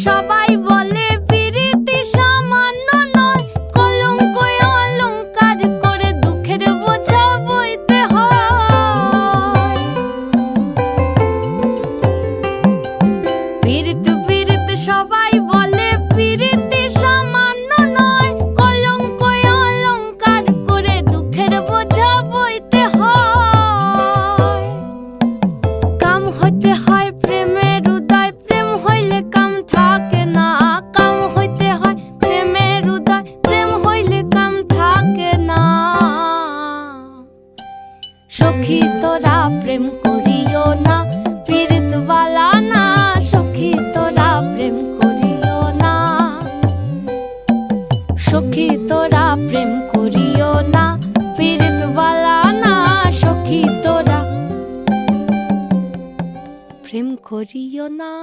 সবাই বলে পিরিতি সামান্য নয়, কলঙ্ক অলংকার করে দুঃখের বোঝা বইতে হয়। পিরিত পিরিত সবাই বলে পিরিতি সামান্য নয়, কলঙ্ক অলংকার করে দুঃখের বোঝা বইতে হয়। কাম হইতে হয় প্রেমের উদয়, প্রেম হইলে কাম থাকে না। কাম হইতে হয় প্রেমের উদয়, প্রেম হইলে কাম থাকে না। সখী তোরা প্রেম করিও না, পীড়িত বালা না। সখী তোরা প্রেম করিও না, সখী তোরা প্রেম করিও না, পীড়িত বালা না। সখী তোরা প্রেম করিও না।